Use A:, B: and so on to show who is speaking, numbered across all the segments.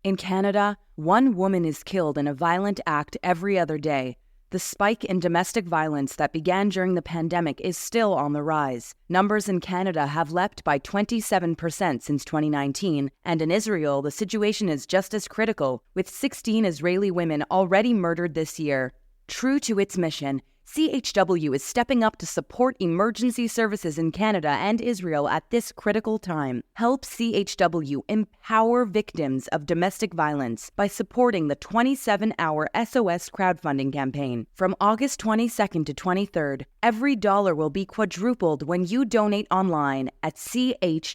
A: In Canada, one woman is killed in a violent act every other day. The spike in domestic violence that began during the pandemic is still on the rise. Numbers in Canada have leapt by 27% since 2019, and in Israel, the situation is just as critical, with 16 Israeli women already murdered this year. True to its mission, CHW is stepping up to support emergency services in Canada and Israel at this critical time. Help CHW empower victims of domestic violence by supporting the 27-hour SOS crowdfunding campaign. From August 22nd to 23rd, every dollar will be quadrupled when you donate online at chwsos.ca.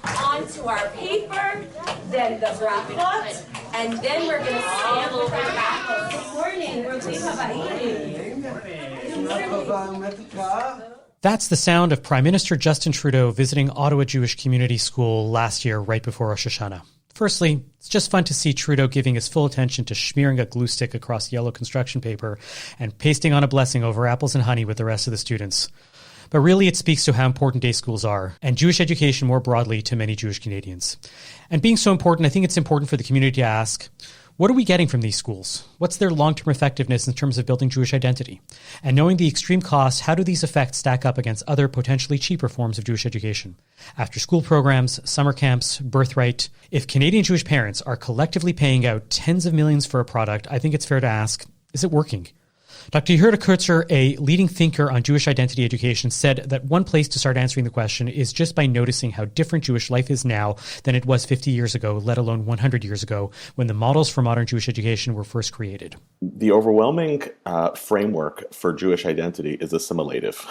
B: On to our paper, then the brachot, and then we're going to stand with our brachot. Good morning.
C: That's the sound of Prime Minister Justin Trudeau visiting Ottawa Jewish Community School last year, right before Rosh Hashanah. Firstly, it's just fun to see Trudeau giving his full attention to smearing a glue stick across yellow construction paper and pasting on a blessing over apples and honey with the rest of the students. But really, it speaks to how important day schools are, and Jewish education more broadly to many Jewish Canadians. And being so important, I think it's important for the community to ask, what are we getting from these schools? What's their long-term effectiveness in terms of building Jewish identity? And knowing the extreme costs, how do these effects stack up against other potentially cheaper forms of Jewish education? After-school programs, summer camps, Birthright. If Canadian Jewish parents are collectively paying out tens of millions for a product, I think it's fair to ask, is it working? Dr. Yehudah Kurtzer, a leading thinker on Jewish identity education, said that one place to start answering the question is just by noticing how different Jewish life is now than it was 50 years ago, let alone 100 years ago, when the models for modern Jewish education were first created.
D: The overwhelming framework for Jewish identity is assimilative.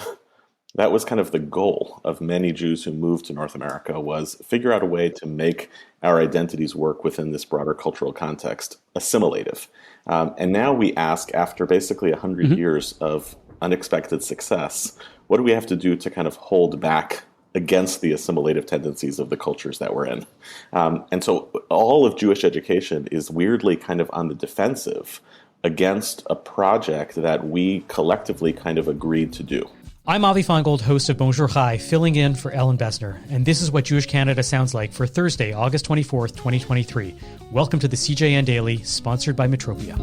D: That was kind of the goal of many Jews who moved to North America, was figure out a way to make our identities work within this broader cultural context, assimilative. And now we ask, after basically 100 years of unexpected success, what do we have to do to kind of hold back against the assimilative tendencies of the cultures that we're in? And so all of Jewish education is weirdly kind of on the defensive against a project that we collectively kind of agreed to do.
C: I'm Avi Finegold, host of Bonjour Chai, filling in for Ellen Bessner, and this is what Jewish Canada sounds like for Thursday, August 24th, 2023. Welcome to the CJN Daily, sponsored by Metropia.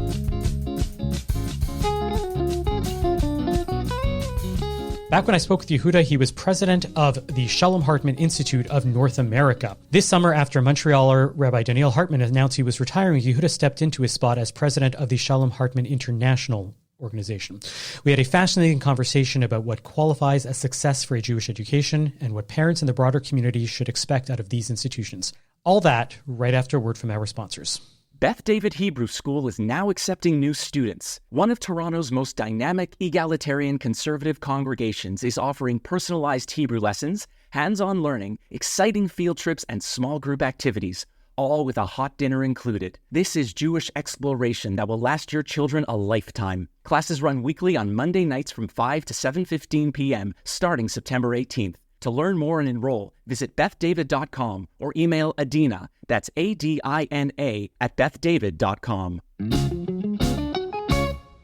C: Back when I spoke with Yehudah, he was president of the Shalom Hartman Institute of North America. This summer, after Montrealer Rabbi Donniel Hartman announced he was retiring, Yehudah stepped into his spot as president of the Shalom Hartman International organization. We had a fascinating conversation about what qualifies as success for a Jewish education and what parents in the broader community should expect out of these institutions. All that right after a word from our sponsors.
E: Beth David Hebrew School is now accepting new students. One of Toronto's most dynamic, egalitarian, conservative congregations is offering personalized Hebrew lessons, hands-on learning, exciting field trips, and small group activities, all with a hot dinner included. This is Jewish exploration that will last your children a lifetime. Classes run weekly on Monday nights from 5 to 7:15 p.m. starting September 18th. To learn more and enroll, visit bethdavid.com or email Adina, that's ADINA, at bethdavid.com.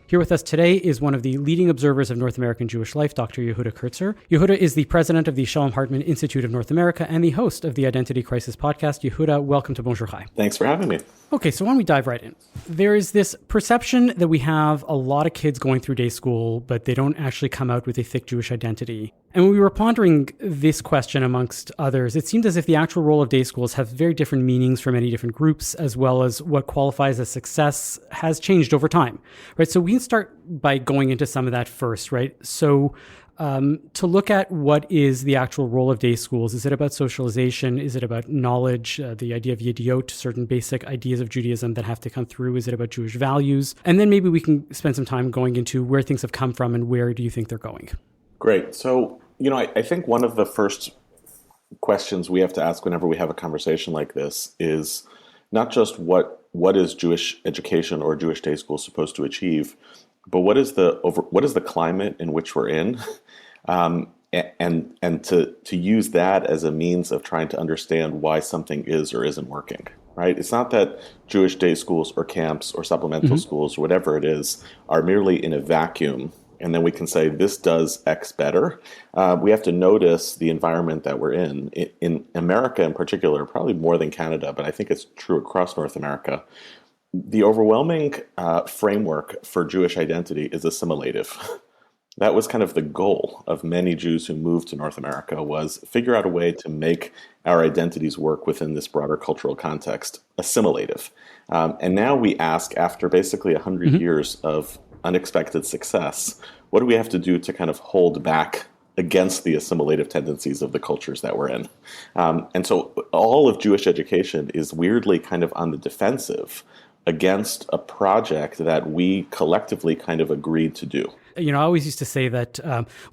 C: Here with us today is one of the leading observers of North American Jewish life, Dr. Yehudah Kurtzer. Yehudah is the president of the Shalom Hartman Institute of North America and the host of the Identity Crisis podcast. Yehudah, welcome to Bonjour Chai.
D: Thanks for having me.
C: Okay, so why don't we dive right in? There is this perception that we have a lot of kids going through day school, but they don't actually come out with a thick Jewish identity. And when we were pondering this question amongst others, it seemed as if the actual role of day schools have very different meanings for many different groups, as well as what qualifies as success has changed over time, right? So we can start by going into some of that first, right? So to look at what is the actual role of day schools, is it about socialization? Is it about knowledge, the idea of yediot, certain basic ideas of Judaism that have to come through? Is it about Jewish values? And then maybe we can spend some time going into where things have come from and where do you think they're going?
D: Great. So, I think one of the first questions we have to ask whenever we have a conversation like this is not just what is Jewish education or Jewish day school supposed to achieve, but what is the climate in which we're in, and to use that as a means of trying to understand why something is or isn't working. Right? It's not that Jewish day schools or camps or supplemental schools or whatever it is are merely in a vacuum and then we can say this does X better. We have to notice the environment that we're in. In America in particular, probably more than Canada, but I think it's true across North America. The overwhelming framework for Jewish identity is assimilative. That was kind of the goal of many Jews who moved to North America, was figure out a way to make our identities work within this broader cultural context, assimilative. And now we ask, after basically 100 years of unexpected success, what do we have to do to kind of hold back against the assimilative tendencies of the cultures that we're in? And so all of Jewish education is weirdly kind of on the defensive against a project that we collectively kind of agreed to do.
C: I always used to say that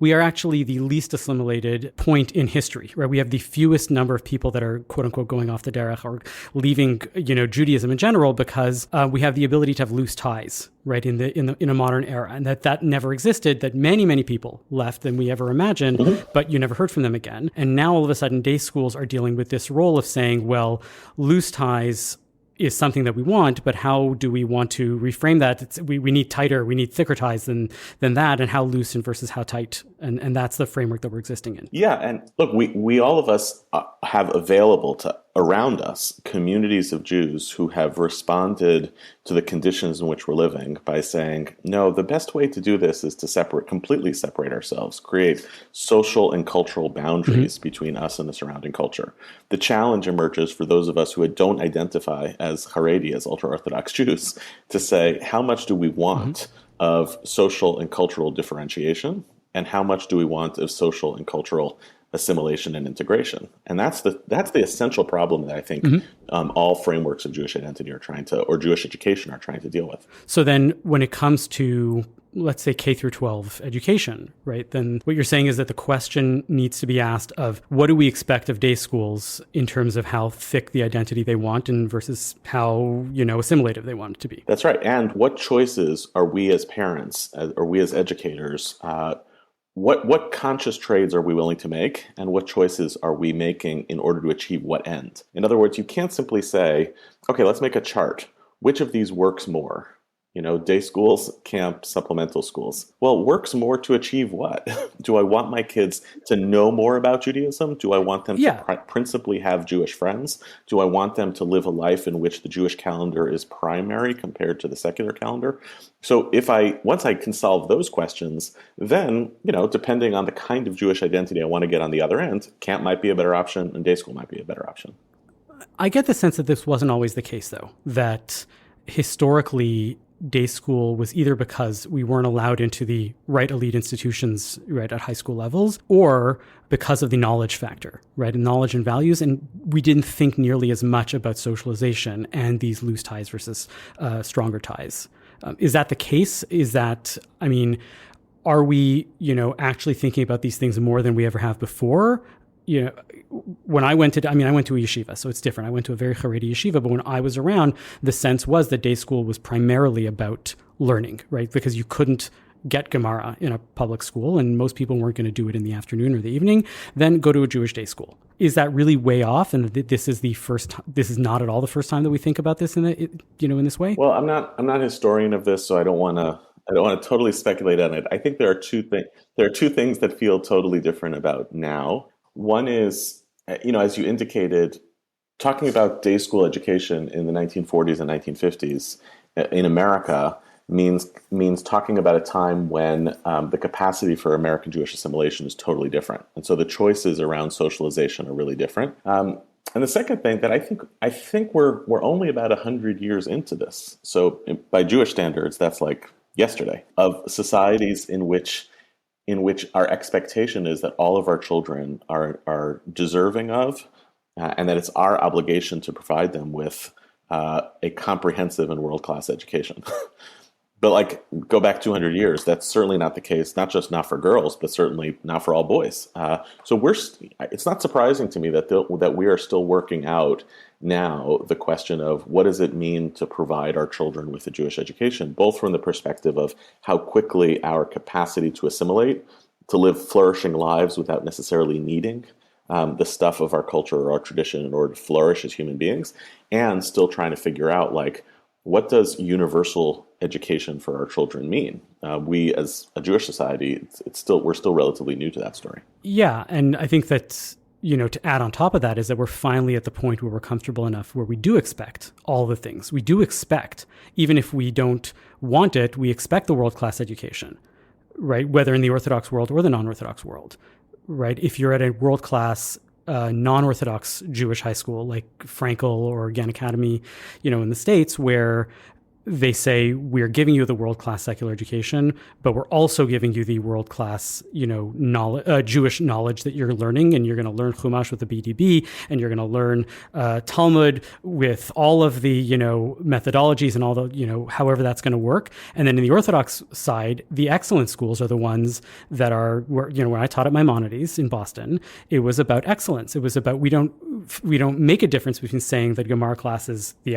C: we are actually the least assimilated point in history, right? We have the fewest number of people that are, quote unquote, going off the derech or leaving, Judaism in general, because we have the ability to have loose ties, right, in a modern era, and that never existed. That many people left than we ever imagined, but you never heard from them again. And now all of a sudden, day schools are dealing with this role of saying, well, loose ties is something that we want, but how do we want to reframe that? We need tighter, we need thicker ties than that, and how loose and versus how tight, and that's the framework that we're existing in.
D: Yeah, and look, we all of us have available to around us communities of Jews who have responded to the conditions in which we're living by saying, no, the best way to do this is to completely separate ourselves, create social and cultural boundaries between us and the surrounding culture. The challenge emerges for those of us who don't identify as Haredi, as ultra-Orthodox Jews, to say, how much do we want of social and cultural differentiation, and how much do we want of social and cultural assimilation and integration? And that's the essential problem that I think all frameworks of Jewish identity are trying to, or Jewish education are trying to deal with.
C: So then when it comes to, let's say, K through 12 education, right, then what you're saying is that the question needs to be asked of what do we expect of day schools in terms of how thick the identity they want and versus how, assimilative they want it to be.
D: That's right. And what choices are we as parents, or we as educators, what conscious trades are we willing to make, and what choices are we making in order to achieve what end? In other words, you can't simply say, okay, let's make a chart. Which of these works more? Day schools, camp, supplemental schools. Well, works more to achieve what? Do I want my kids to know more about Judaism? Do I want them to principally have Jewish friends? Do I want them to live a life in which the Jewish calendar is primary compared to the secular calendar? So once I can solve those questions, then, depending on the kind of Jewish identity I want to get on the other end, camp might be a better option and day school might be a better option.
C: I get the sense that this wasn't always the case, though, that historically day school was either because we weren't allowed into the right elite institutions, right, at high school levels, or because of the knowledge factor, right, and knowledge and values. And we didn't think nearly as much about socialization and these loose ties versus stronger ties. Is that the case? Are we, actually thinking about these things more than we ever have before? When I went to a yeshiva, so it's different. I went to a very Haredi yeshiva, but when I was around, the sense was that day school was primarily about learning, right? Because you couldn't get Gemara in a public school, and most people weren't going to do it in the afternoon or the evening. Then go to a Jewish day school. Is that really way off? And this is not at all the first time that we think about this in this way?
D: Well, I'm not a historian of this, so I don't want to totally speculate on it. I think there are two things that feel totally different about now. One is, as you indicated, talking about day school education in the 1940s and 1950s in America means talking about a time when the capacity for American Jewish assimilation is totally different. And so the choices around socialization are really different. And the second thing that I think we're only about 100 years into this. So by Jewish standards, that's like yesterday, of societies in which our expectation is that all of our children are deserving of, and that it's our obligation to provide them with a comprehensive and world-class education. But go back 200 years, that's certainly not the case, not for girls, but certainly not for all boys. So it's not surprising to me that we are still working out now the question of what does it mean to provide our children with a Jewish education, both from the perspective of how quickly our capacity to assimilate, to live flourishing lives without necessarily needing the stuff of our culture or our tradition in order to flourish as human beings, and still trying to figure out what does universal education for our children mean? We, as a Jewish society, we're still relatively new to that story.
F: Yeah, and I think that, to add on top of that is that we're finally at the point where we're comfortable enough where we do expect all the things. We do expect, even if we don't want it, we expect the world-class education, right? Whether in the Orthodox world or the non-Orthodox world, right? If you're at a world-class non-Orthodox Jewish high school like Frankel or Gann Academy, in the States, where they say, we're giving you the world-class secular education, but we're also giving you the world-class, knowledge, Jewish knowledge that you're learning, and you're going to learn Chumash with the BDB, and you're going to learn Talmud with all of the, methodologies and all the, however that's going to work. And then in the Orthodox side, the excellent schools are the ones that are, when I taught at Maimonides in Boston, it was about excellence. It was about, we don't make a difference between saying that Gemara class is the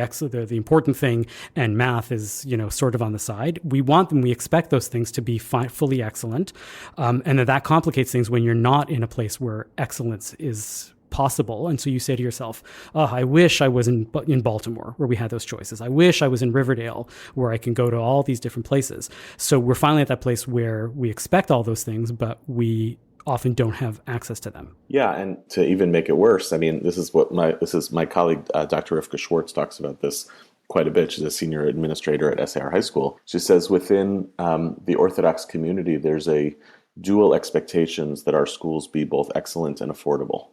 F: important thing and math is, sort of on the side. We want them, we expect those things to be fully excellent. And that complicates things when you're not in a place where excellence is possible. And so you say to yourself, I wish I was in Baltimore where we had those choices. I wish I was in Riverdale where I can go to all these different places. So we're finally at that place where we expect all those things, but we often don't have access to them.
D: Yeah, and to even make it worse, this is my colleague, Dr. Rivka Schwartz, talks about this quite a bit. She's a senior administrator at SAR High School. She says within the Orthodox community, there's a dual expectations that our schools be both excellent and affordable.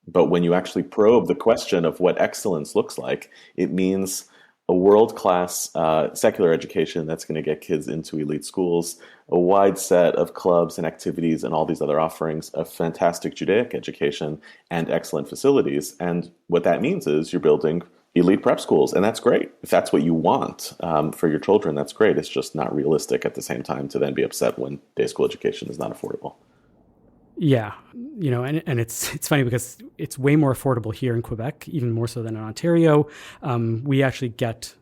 D: But when you actually probe the question of what excellence looks like, it means a world-class secular education that's going to get kids into elite schools, a wide set of clubs and activities and all these other offerings, a fantastic Judaic education, and excellent facilities. And what that means is you're building elite prep schools, and that's great. If that's what you want for your children, that's great. It's just not realistic at the same time to then be upset when day school education is not affordable.
F: Yeah, and it's funny because it's way more affordable here in Quebec, even more so than in Ontario. We actually get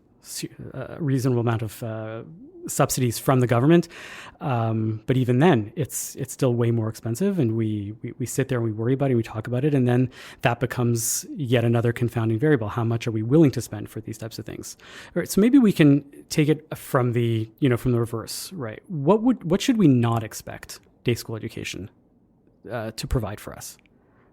F: a reasonable amount of subsidies from the government, but even then, it's still way more expensive. And we sit there and we worry about it, and we talk about it, and then that becomes yet another confounding variable. How much are we willing to spend for these types of things? All right, so maybe we can take it from the reverse, right? What should we not expect day school education to provide for us,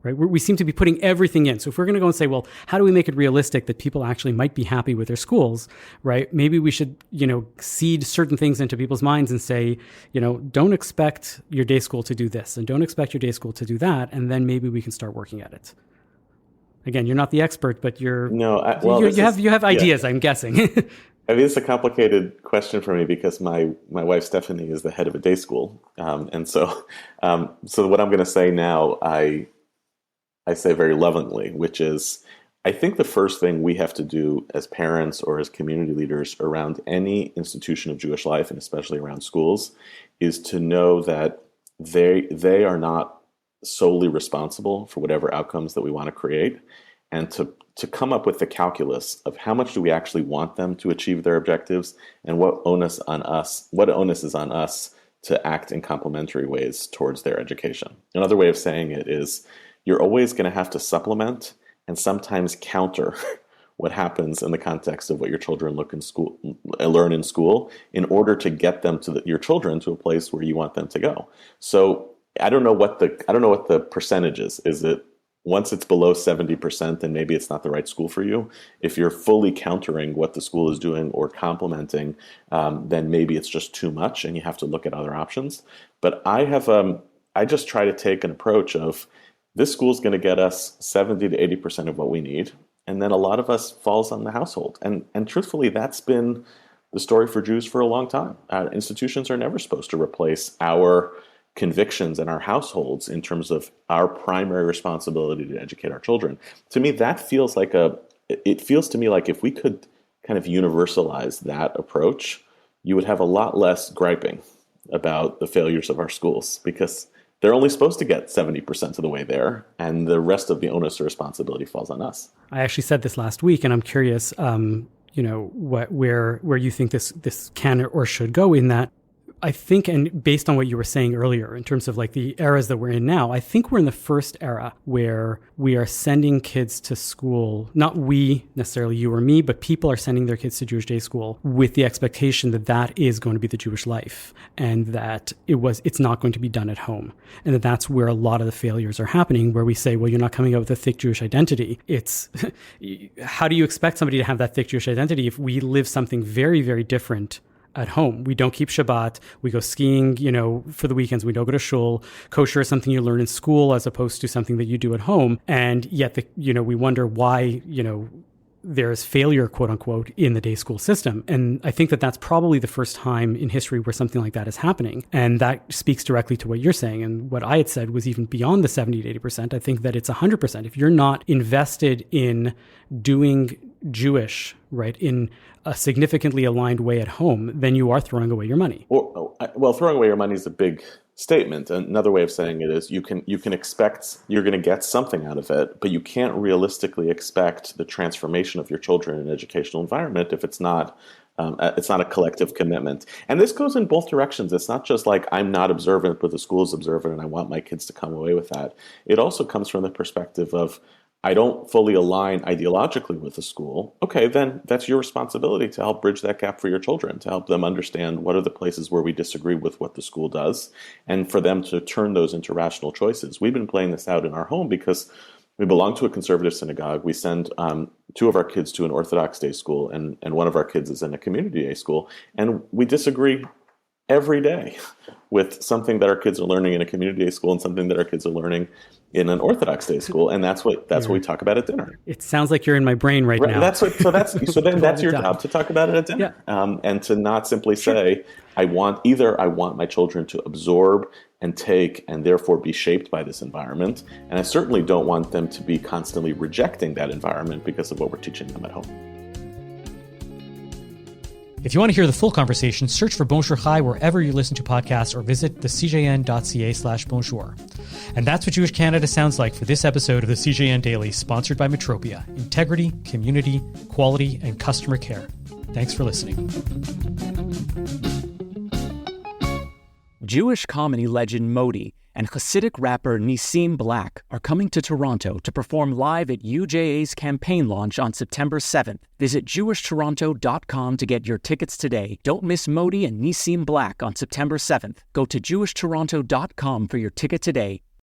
F: right? We seem to be putting everything in. So if we're going to go and say, well, how do we make it realistic that people actually might be happy with their schools, right? Maybe we should, seed certain things into people's minds and say, don't expect your day school to do this and don't expect your day school to do that. And then maybe we can start working at it. Again, you're not the expert, but you have ideas, yeah. I'm guessing.
D: It's a complicated question for me because my wife Stephanie is the head of a day school, and so what I'm going to say now, I say very lovingly, which is, I think the first thing we have to do as parents or as community leaders around any institution of Jewish life, and especially around schools, is to know that they are not solely responsible for whatever outcomes that we want to create, and to come up with the calculus of how much do we actually want them to achieve their objectives, and what onus is on us to act in complementary ways towards their education. Another way of saying it is, you're always going to have to supplement and sometimes counter what happens in the context of what your children learn in school in order to get them your children to a place where you want them to go. So I don't know what the percentage is. Is it, once it's below 70%, then maybe it's not the right school for you. If you're fully countering what the school is doing or complementing, then maybe it's just too much and you have to look at other options. But I just try to take an approach of, this school is going to get us 70 to 80% of what we need. And then a lot of us falls on the household. And truthfully, that's been the story for Jews for a long time. Institutions are never supposed to replace our convictions and our households in terms of our primary responsibility to educate our children. To me, it feels to me like if we could kind of universalize that approach, you would have a lot less griping about the failures of our schools, because they're only supposed to get 70% of the way there, and the rest of the onus or responsibility falls on us.
F: I actually said this last week, and I'm curious, where you think this can or should go, in that I think, and based on what you were saying earlier, in terms of like the eras that we're in now, I think we're in the first era where we are sending kids to school, not we necessarily, you or me, but people are sending their kids to Jewish day school with the expectation that that is going to be the Jewish life, and that it's not going to be done at home. And that's where a lot of the failures are happening, where we say, well, you're not coming out with a thick Jewish identity. It's, how do you expect somebody to have that thick Jewish identity if we live something very, very different at home? We don't keep Shabbat. We go skiing, for the weekends. We don't go to shul. Kosher is something you learn in school as opposed to something that you do at home. And yet, we wonder why, there's failure, quote unquote, in the day school system. And I think that that's probably the first time in history where something like that is happening. And that speaks directly to what you're saying. And what I had said was even beyond the 70 to 80%. I think that it's 100%. If you're not invested in doing Jewish, right, in a significantly aligned way at home, then you are throwing away your money.
D: Well, throwing away your money is a big statement. Another way of saying it is you can expect you're going to get something out of it, but you can't realistically expect the transformation of your children in an educational environment if it's not a collective commitment. And this goes in both directions. It's not just like I'm not observant, but the school is observant, and I want my kids to come away with that. It also comes from the perspective of, I don't fully align ideologically with the school. Okay, then that's your responsibility to help bridge that gap for your children, to help them understand what are the places where we disagree with what the school does, and for them to turn those into rational choices. We've been playing this out in our home because we belong to a conservative synagogue. We send two of our kids to an Orthodox day school, and one of our kids is in a community day school, and we disagree every day with something that our kids are learning in a community day school and something that our kids are learning in an Orthodox day school, and that's what we talk about at dinner.
F: It sounds like you're in my brain right now.
D: That's your job to talk about it at dinner, and to not simply say, I want my children to absorb and take and therefore be shaped by this environment, and I certainly don't want them to be constantly rejecting that environment because of what we're teaching them at home.
C: If you want to hear the full conversation, search for Bonjour Chai wherever you listen to podcasts or visit thecjn.ca/bonjour. And that's what Jewish Canada sounds like for this episode of the CJN Daily, sponsored by Metropia. Integrity, community, quality, and customer care. Thanks for listening.
E: Jewish comedy legend Modi and Hasidic rapper Nissim Black are coming to Toronto to perform live at UJA's campaign launch on September 7th. Visit jewishtoronto.com to get your tickets today. Don't miss Modi and Nissim Black on September 7th. Go to jewishtoronto.com for your ticket today.